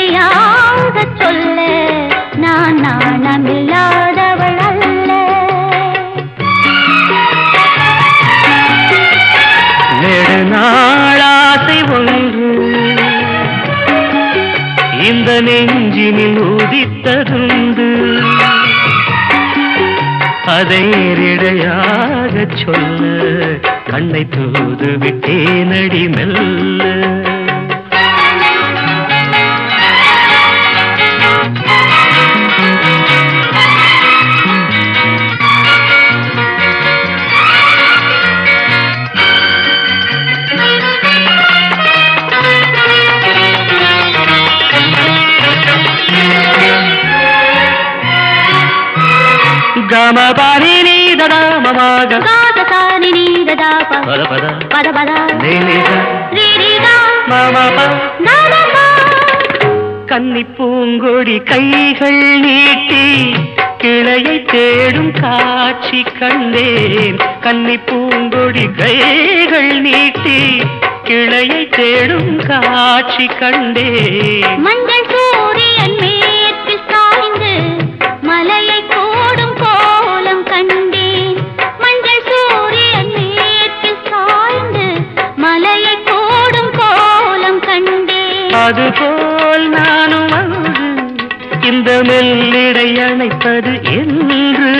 நேரிடையாக சொல்ல நான் நாணமில்லாதவள் அல்ல. நெடுநாளாசை ஒன்று இந்த நெஞ்சினில் உதித்ததுண்டு, அதை நேரிடையாக சொல்ல கண்ணை தூது விட்டேனடி மெல்ல. గమ పని నీ దదా మమగ గాద సాని నీ దదా పద పద పద పద నీ నీ రీ రీ గా మమ ప నమ ప. கன்னி பூங்கொடி கைகள் நீட்டி கிளையை தேடும் காட்சி கண்டேன். கன்னி பூங்கொடி கைகள் நீட்டி கிளையை தேடும் காட்சி கண்டேன். மஞ்சள் சூரியன் மேற்கில் சாய்ந்து மலையை கோடும் கோலம் கண்டேன். மஞ்சள் சூரியன் மேற்கில் சாய்ந்து மலையை கோடும் கோலம் கண்டேன். அதுபோல் நானும் வந்து இந்த மெல்லிடை அணைப்பது என்று,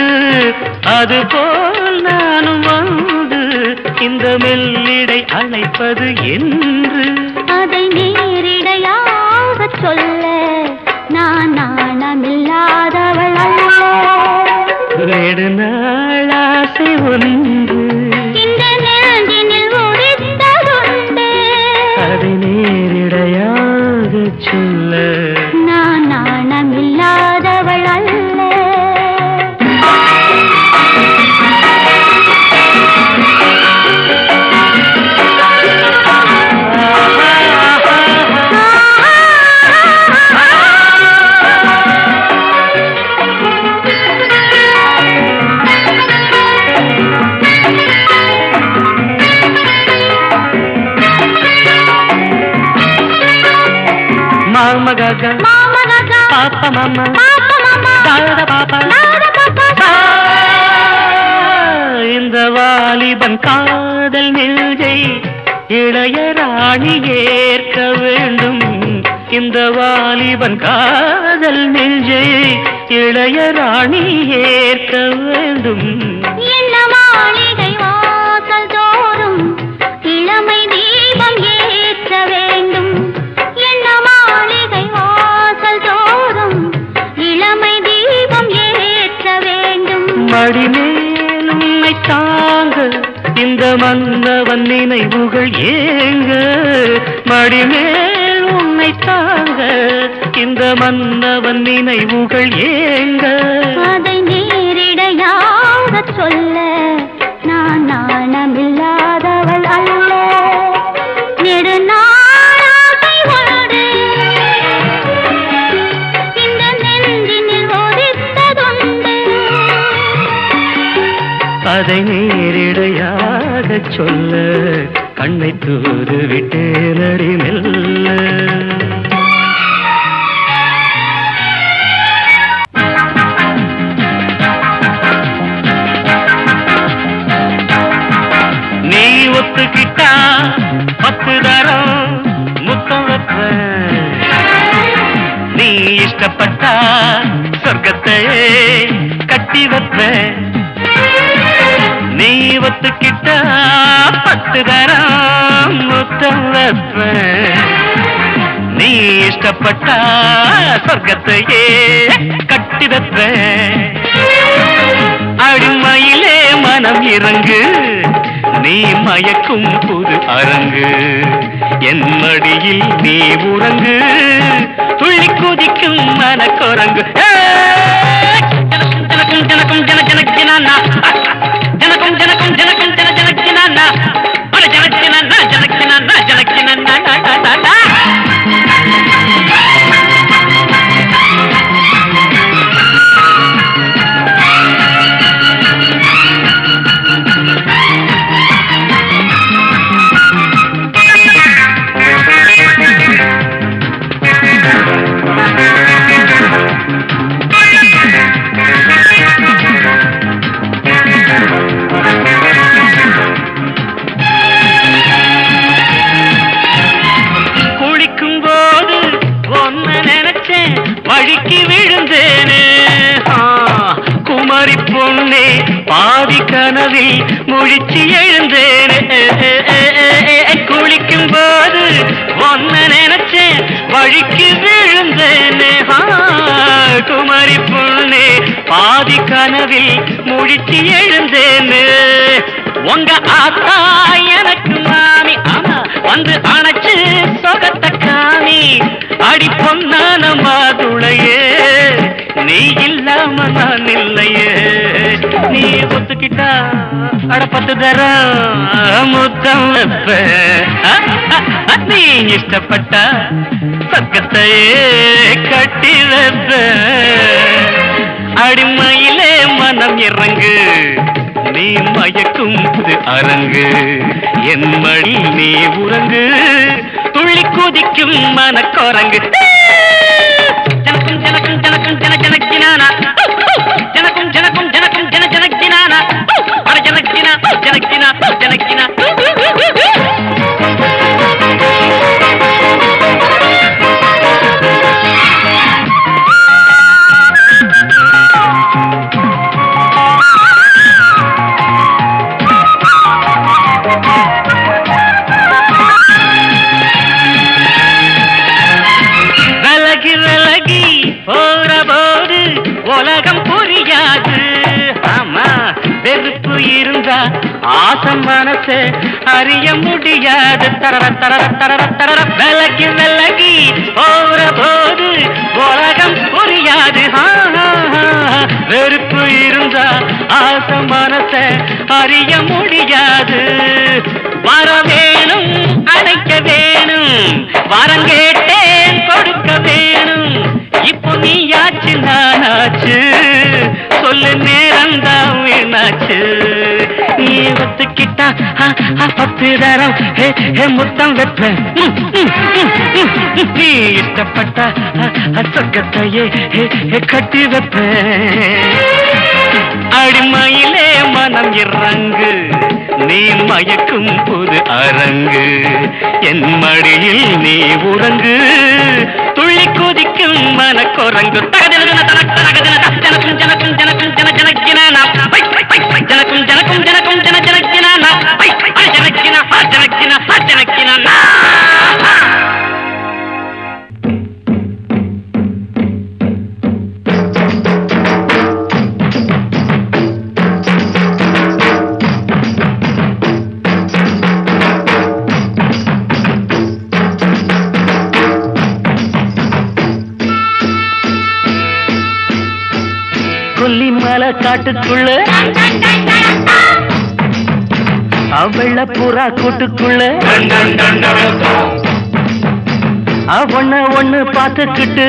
அதுபோல் நானும் வந்து இந்த மெல்லிடை அணைப்பது என்று, அதை நேரிடையாக சொல்ல நான் நாணமில்லாதவள் அல்ல. நெடுநாளாசை ஒன்று இந்த நெஞ்சினில் உதித்ததுண்டு, அதை நேரிடையாக சொல்ல நான் நாணமில்லாதவள் அல்ல. மாமா கக மாமா கக பாப்பா மாமா பாப்பா மாமா தாதா பாப்பா தாதா பாப்பா. இந்த வாலிபன் காதல் நெஞ்சை இளையராணி ஏற்க வேண்டும். இந்த வாலிபன் காதல் நெஞ்சை இளையராணி ஏற்க வேண்டும். என்ன மாளிகை வாசல் தோறும் இளமை தீபம் ஏற்ற வேண்டும். என்ன மாளிகை வாசல் தோறும் இளமை தீபம் ஏற்ற வேண்டும். மடிமேல் உன்னை தாங்க இந்த மன்னவன் நினைவுகள் ஏங்க. மடிமேல் உன்னை தாங்க இந்த மன்னவன் நினைவுகள் ஏங்க. அதை நேரிடையாக சொல்ல நான் நாணமில்லாதவள் அல்ல. நெடுநாளாசை ஒன்று இந்த நெஞ்சினில் உதித்ததுண்டு, அதை நேரிடையாக சொல்ல கண்ணை தூது விட்டேனடி மெல்ல. நீ ஒத்துக்கிட்டா 10 தரம் முத்தம் வைப்பேன். நீ இஷ்டப்பட்டா சொர்க்கத்தையே கட்டி வைப்பேன். நீ ஒத்துக்கிட்டா 10 தரம் முத்தம் வைப்பேன். நீ இஷ்டப்பட்டா சொர்க்கத்தையே கட்டி வைப்பேன். அடிமையிலே மனம் இறங்கு, நீ மயக்கும் புது அரங்கு. என் மடியில் நீ உறங்கு, துள்ளி குதிக்கும் மனக்குரங்கு. ஜனக்கும் ஜனக்கும் ஜன ஜனக் ஜனானா, ஜனக்கும் ஜனக்கும் ஜனக்கும் ஜன ஜனக் ஜனானா, ஜனக் ஜனானா ஜனக் ஜனானா ஜனக் ஜனானா. பாதி கனவில் முழிச்சு எழுந்தேனே குளிக்கும் போது ஒன்ன நினைச்சேன் வழிக்கு விழுந்தேனே குமரி பொண்ணே பாதி கனவில் முழிச்சு எழுந்தேனே உங்க ஆத்தா எனக்கு மாமி ஆமா வந்து அணைச்சு சொகத்த காமி அடி பொன்னான மாதுளையே நீ இல்லாம நான் இல்லையே நீ ஒத்துக்கிட்டா அட 10 தரம் முத்தம் வைப்ப நீ இஷ்டப்பட்ட சொர்க்கத்தையே கட்டி வைப்ப அடிமையிலே மனம் இறங்கு நீ மயக்கும் அரங்கு என் மடி நீ உறங்கு துள்ளி குதிக்கும் மனக்குரங்கு ஜனக்கும் ஜனக்கும் ஜனக்கும் ஜன ஜனக்கினானா ஜனக்கும் ஜனக்கும் ஜனக்கும் ஜன ஜனக்கினானா அட ஜனக்கினா ஜனக்கினா ஜனக்கினா உலகம் புரியாது ஆமா வெறுப்பு இருந்தா ஆசம் மனசு அறிய முடியாது தரர தரர தரர தரர விலகி விலகி போற போது உலகம் புரியாது வெறுப்பு இருந்தா ஆசம் மனசு அறிய முடியாது வர வேணும் அடைக்க வேணும் வரம் கேட்டேன் கொடுக்க வேணும் இப்போ நீயாச்சு நானாச்சு சொல்லு நேரம்தான் வீணாச்சு நீ ஒத்துக்கிட்டா 10 தரம் முத்தம் வைப்ப நீ இஷ்டப்பட்டா சொர்க்கத்தையே கட்டி வைப்ப அடிமையிலே மனம் இறங்கு நீ மயக்கும் புது அரங்கு என் மடியில் நீ உறங்கு துள்ளி குதிக்கும் மனக்குரங்கு ஜனக்கும் ஜனக்கும் ஜனக்கும் ஜன ஜனக்கினானா ஜனக்கும் ஜனக்கும் ஜனக்கும் ஜன ஜனக்கினானா ஜனக்கினா ஜனக்கினா ஜனக்கினானா கொல்லிமலை காட்டுக்குள்ள வெள்ள புறா கூட்டுக்குள்ள ஒண்ணு பார்த்துக்கிட்டு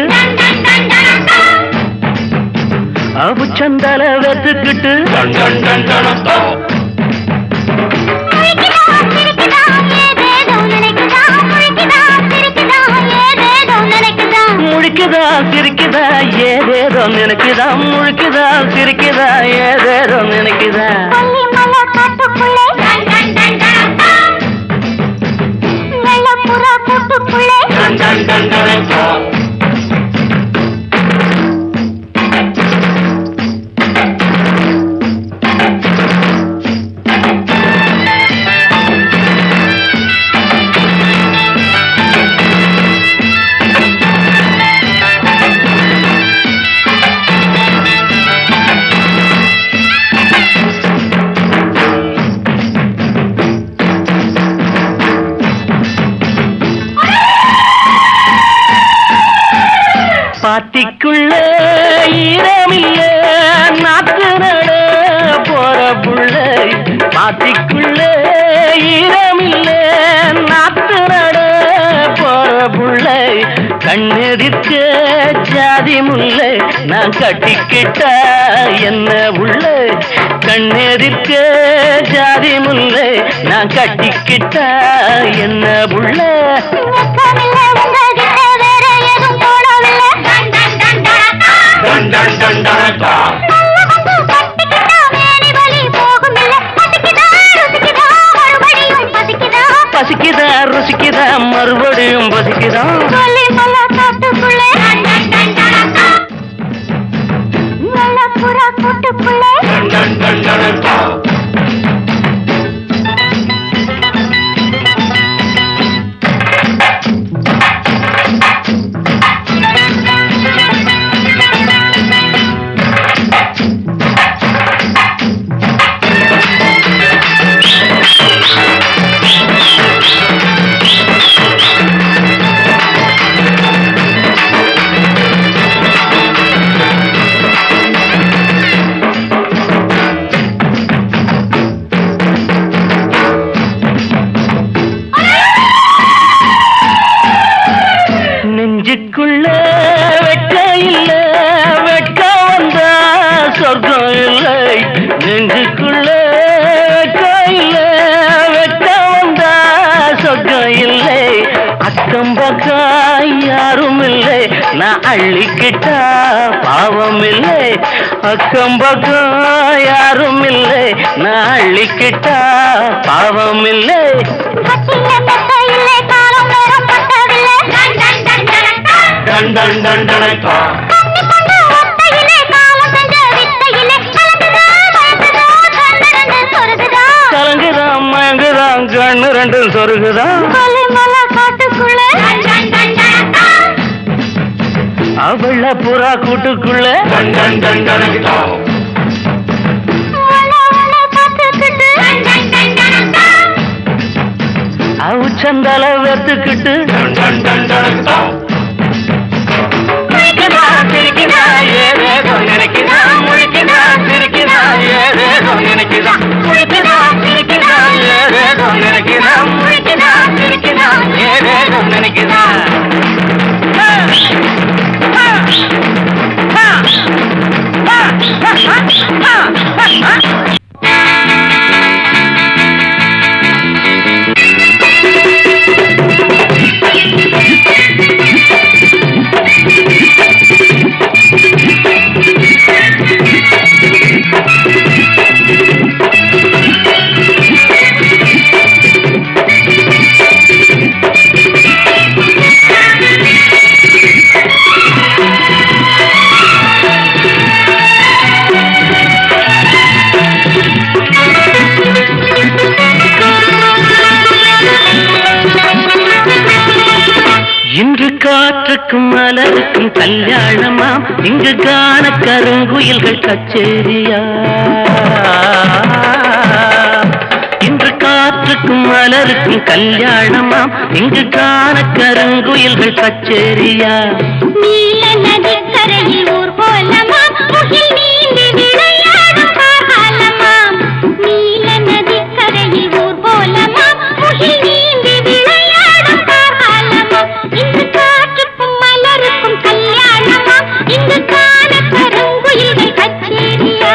சந்தல வெத்துக்கிட்டு முழிக்குதா சிரிக்குதா ஏதேதோ நினைக்குதா முழிக்குதா சிரிக்குதா ஏதேதோ நினைக்குதா பாத்திக்குள்ள ஈரமில்ல நாத்து நட போற புள்ள பாத்திக்குள்ள ஈரமில்ல நாத்து நட போற புள்ள கண்ணெதிர்க்க ஜாதி முல்லை நான் கட்டிக்கிட்டா என்ன உள்ள கண்ணெதிர்க்க ஜாதி முல்லை நான் கட்டிக்கிட்டா என்ன உள்ள பசிக்குதா ருசிக்குதா மறுபடியும் பசிக்குதா கூட்டுக்குள்ளே நெஞ்சுக்குள்ள வெட்க இல்ல, வெட்க வந்தா சொர்க்கம் இல்லை. நெஞ்சுக்குள்ள வெட்க இல்ல, வெட்க வந்தா சொர்க்கம் இல்லை. அக்கம் பக்கம் யாரும் இல்லை, நான் அள்ளிக்கிட்டா பாவம் இல்லை. அக்கம் பக்கம் யாரும் இல்லை, நான் அள்ளிக்கிட்டா பாவம் இல்லை. டன் டன் டன் டனக்கா கலங்குதான் மயங்குதான் கண்ணு ரெண்டும் சொருகுதான். அவள புறா கூட்டுக்குள்ள அவுச்சந்தால வெத்துக்கிட்டு இன்று காற்றுக்கும் மலருக்கும் கல்யாணமாம், இங்கு காண கருங்குயில்கள் கச்சேரியா. இன்று காற்றுக்கும் மலருக்கும் கல்யாணமாம், இங்கு காண கருங்குயில்கள் கச்சேரியா. நீல நதிக்கரையில் ஊர்கோலமாம், முகில் நீந்தி விளையாடும் காலமாம். நீல நதிக்கரையில் ஊர்கோலமாம், முகில் நீந்தி விளையாடும் காலமாம். இங்கு காற்றுக்கும் மலருக்கும் கல்யாணமாம், இங்கு காண கருங்குயில்கள் கச்சேரியா.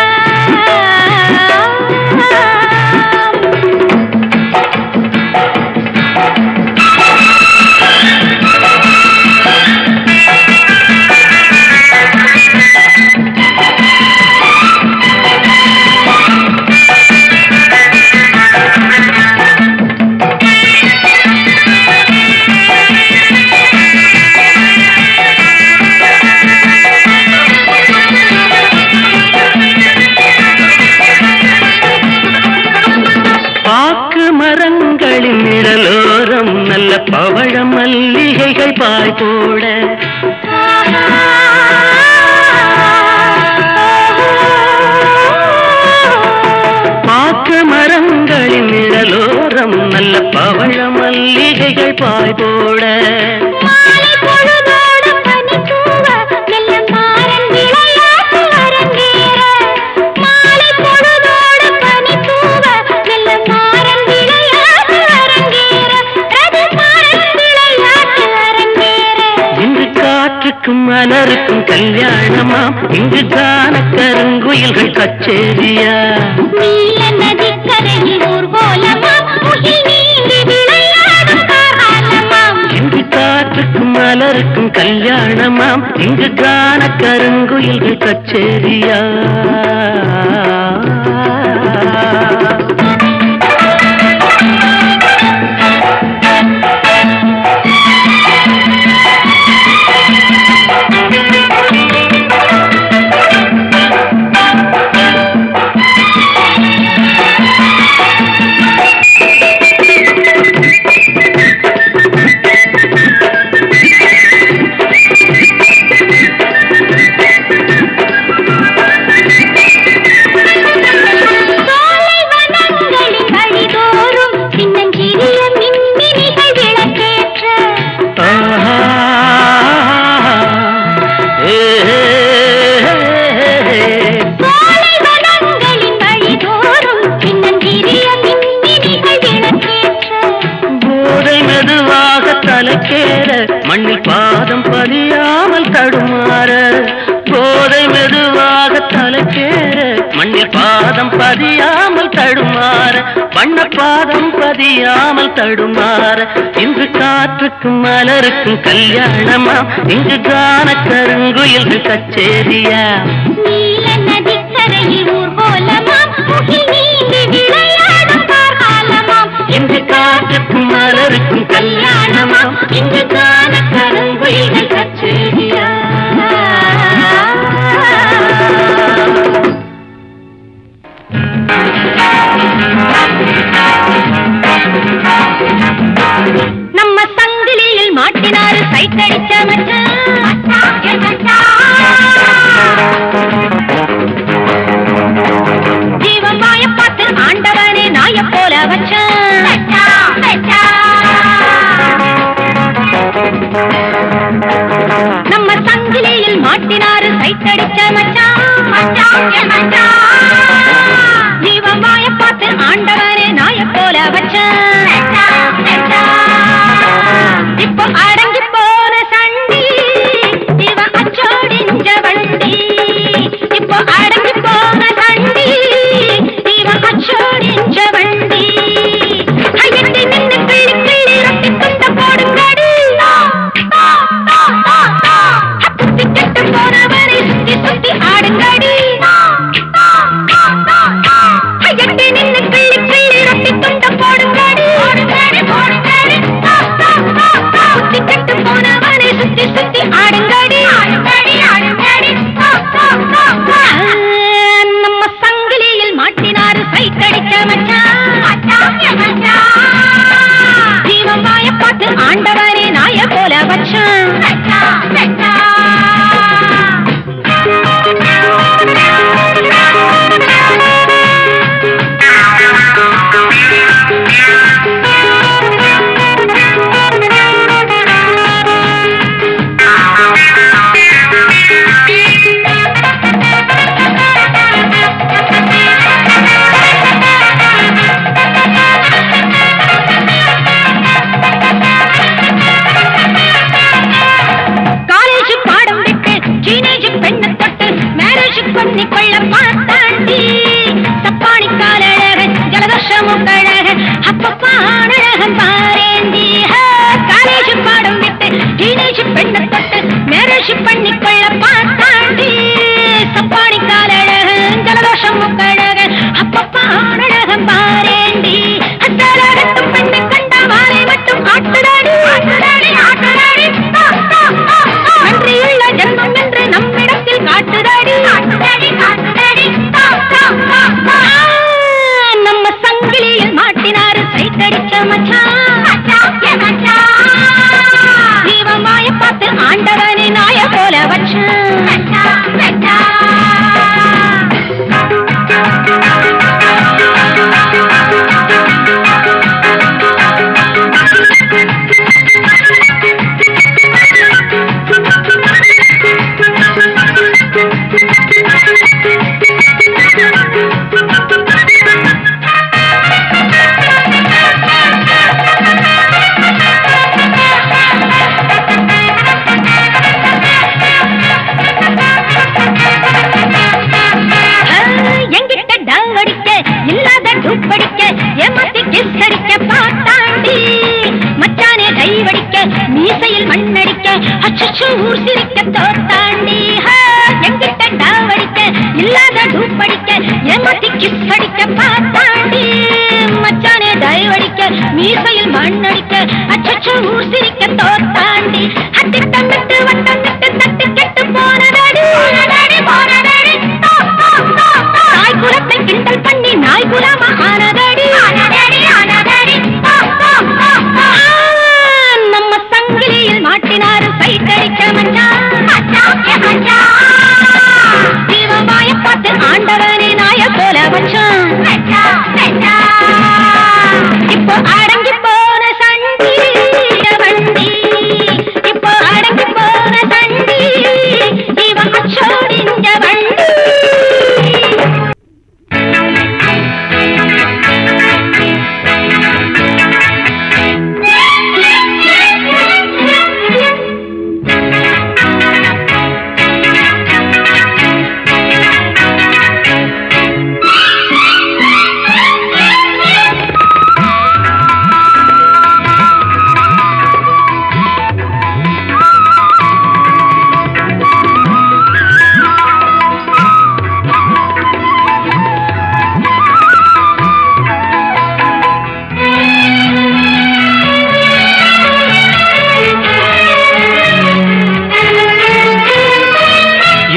பாக்கு மரங்களின் நிழலோரம் நல்ல பவழ மல்லிகைகள் பாய் போட. பாக்கு மரங்களின் நிழலோரம் நல்ல பவழ மல்லிகைகள் பாய் போட. மலருக்கும் கல்யாணமாம், இங்கு காண கருங்குயில்கள் கச்சேரியா. நீல நதிக்கரையில் ஊர்கோலமாம், முகில் நீந்தி விளையாடும் காலமாம். இங்கு காற்றுக்கும் மலருக்கும் கல்யாணமாம், இங்கு காண கருங்குயில்கள் கச்சேரியா. பாதம் பதியாமல் தடுமாற வண்ண பாதம் பதியாமல் தடுமாற இன்று காற்றுக்கும் மலருக்கும் கல்யாணமா இங்கு கான கருங்குயில்கள் கச்சேரியா நீல நதிக்கரையில் ஊர்கோலமாம் முகில் நீந்தி விளையாடும் கார்காலமாம் இங்கு காற்றுக்கும் மலருக்கும் கல்யாணமா இங்கு கான கருங்குயில்கள் கச்சேரியா நம்ம சங்கிலியில் மாட்டினாரு சைட்டடிச்ச மச்சான் ஜீவன் வாய பார்த்து ஆண்டவனே நாய போல வச்சான் நம்ம சங்கிலியில் மாட்டினாரு சைட்டடிச்ச மச்சான் ஜீவன் வாய பார்த்து ஆண்டவனே நாய போல வச்சான் இப்போ அடங்கி போன சண்டி இவ அச்சோடி நெஞ்ச வண்டி இப்போ அடங்கி போன சண்டி இவ அச்சோடி நெஞ்ச வண்டி கையெட்டி நின்று கிள்ளி கிள்ளி ரொட்டி துண்ட போடுங்கடி குத்தி கெட்டு போனவரை சுத்தி சுத்தி ஆடுங்கடி கையெட்டி நின்று கிள்ளி கிள்ளி ரொட்டி துண்ட போடுங்கடி சுத்தி கெட்டு போனவனை சுத்தி சுத்தி ஆடுங்கடி நம்ம சங்கிலியில் மாட்டினாரு சைட்டடிச்ச மச்சான் ஜீவன் வாய பார்த்து ஆண்டவரே நாய போல வச்சான் கொள்ள பார்த்தாண்டி சப்பானி காலழகன் ஜலதோஷமும் கழகன் அப்பப்பா அழகன் பாரேந்தி காலேஜ் பாடம் விட்டு டீனேஜ் பெண்ணை தொட்டு மேரேஜ் பண்ணி கொள்ள பார்த்தாண்டி சப்பானி காலழகன் ஜலதோஷமும் கழகன் அப்பப்பா அழகன் பாரேந்தி அத்தலகத்தும் பெண்ணை கண்ட வாரை மட்டும் ஆட்டுடாடி நன்றியுள்ள ஜன்மம் என்று நம்மிடத்தில் காட்டுதாடி நம்ம சங்கிலியில் மாட்டினாரு சைட்டடிச்ச மச்சான் ஜீவன் வாய பார்த்து ஆண்டவனே நாய போல வச்சான் மீசையில் மண்ணடிக்க அச்சோ ஊர் சிரிக்க தோத்தாண்டி எங்கிட்ட டாவடிக்க இல்லாத டூப்படிக்க ஏமாத்தி கிஸ் அடிக்க பார்த்தாண்டி மச்சானே டைவடிக்க மீசையில் மண்ணடிக்க அச்சோ ஊர் சிரிக்க தோத்தாண்டி அத்திட்டமிட்டு வட்டமிட்டு தட்டு கெட்டு போனதடி தாய் குலத்தை கிண்டல் பண்ணி நாய் குலமா ஆனதடி நம்ம சங்கிலியில் மாட்டினாரு சைட்டடிச்ச மச்சான் ஜீவன் வாய பார்த்து ஆண்டவனே நாய போல வச்சான் இப்போ அடங்கி போன சண்டி வண்டி இப்போ அடங்கி போன சண்டி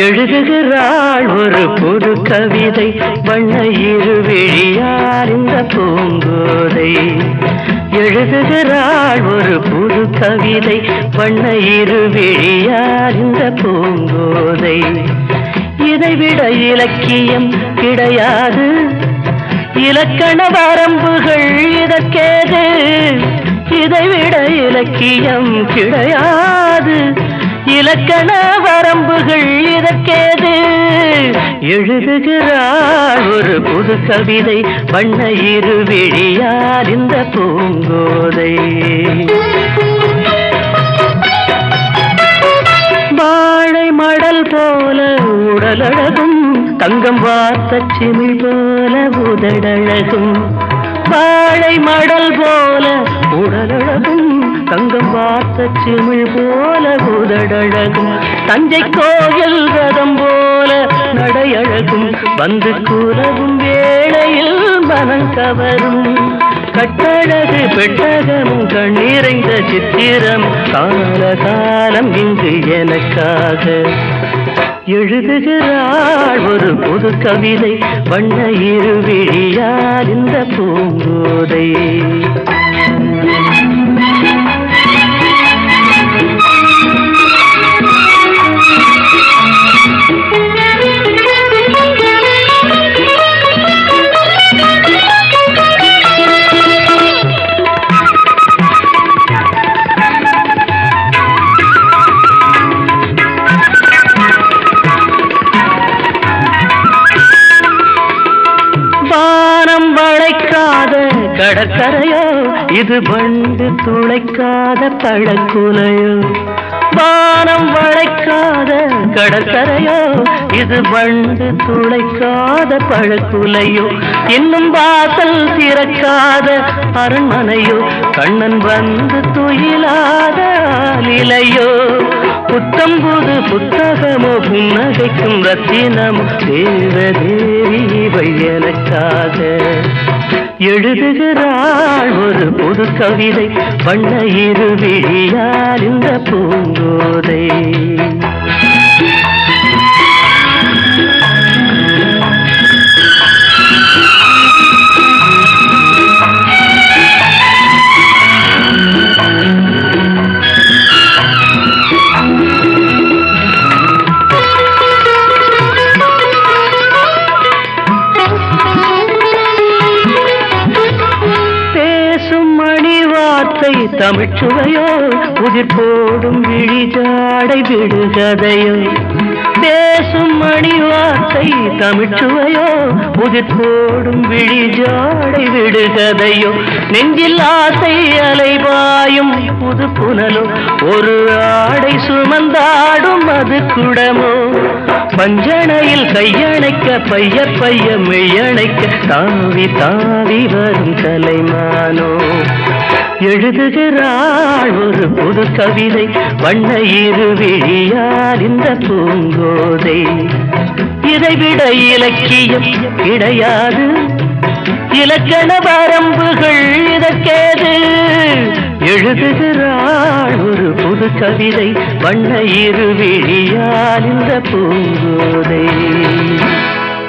எழுதுகிறாள் ஒரு புது கவிதை வண்ண இருவிழியார் இந்த பூங்கோதை. எழுதுகிறாள் ஒரு புது கவிதை வண்ண இருவிழியார் இந்த பூங்கோதை. இதைவிட இலக்கியம் கிடையாது, இலக்கண வரம்புகள் இதற்கேது. இதைவிட இலக்கியம் கிடையாது, இலக்கண வரம்புகள் இதற்கேது. எழுதுகிறாள் ஒரு புது கவிதை வண்ண இருவிழியார் இந்த பூங்கோதை. வாழை மடல் போல உடலழகும், தங்கம் வார்த்த சிமிழ் போல உதடழகும். வாழை மடல் போல உடலழகும், தங்கம் வார்த்த சிமிழ் போல உதடழகும். தஞ்சை கோயில் ரதம் போல நடையழகும், வந்து கூலவும் வேளையில் மனம் கவரும். கட்டழகு பெட்டகமும் கண்ணீரைந்த சித்திரம் கால காலம் இங்கு எனக்காக. எழுதுகிறாள் ஒரு புது கவிதை வண்ண இருவிழியார் இந்த பூங்கோதை. கடற்கரையோ இது வண்டு துளைக்காத பழக்குலையோ. வானம் வளைக்காத கடற்கரையோ இது வண்டு துளைக்காத பழக்குலையோ. இன்னும் வாசல் திறக்காத அரண்மனையோ, கண்ணன் வந்து துயிலாத ஆலிலையோ. புத்தம்புது புத்தகமோ புன்னகைக்கும் ரத்தினமோ தேவதேவி இவை எனக்காக. எழுதுகிறாள் ஒரு புது கவிதை வண்ண இருவிழியார் இந்த பூங்கோதை. தமிழ்ச்சுவையோ உதிர் போடும் விழிஜாடை விடுகதையோ. பேசும் மணி வார்த்தை தமிழ்ச்சுவையோ உதிர் போடும் விழிஜாடை விடுகதையோ. நெஞ்சில் ஆசை அலைபாயும் புது புனலோ, ஒரு ஆடை சுமந்தாடும் அது குடமோ. பஞ்சனையில் கையணைக்க பைய பைய மெய்யணைக்க தாவி தாவி வரும் கலைமானோ. எழுதுகிறாள் ஒரு புது கவிதை வண்ண இருவிழியார் இந்த பூங்கோதை. இதைவிட இலக்கியம் கிடையாது, இலக்கண வரம்புகள் இதற்கேது. எழுதுகிறாள் ஒரு புது கவிதை வண்ண இருவிழியார் இந்த பூங்கோதை.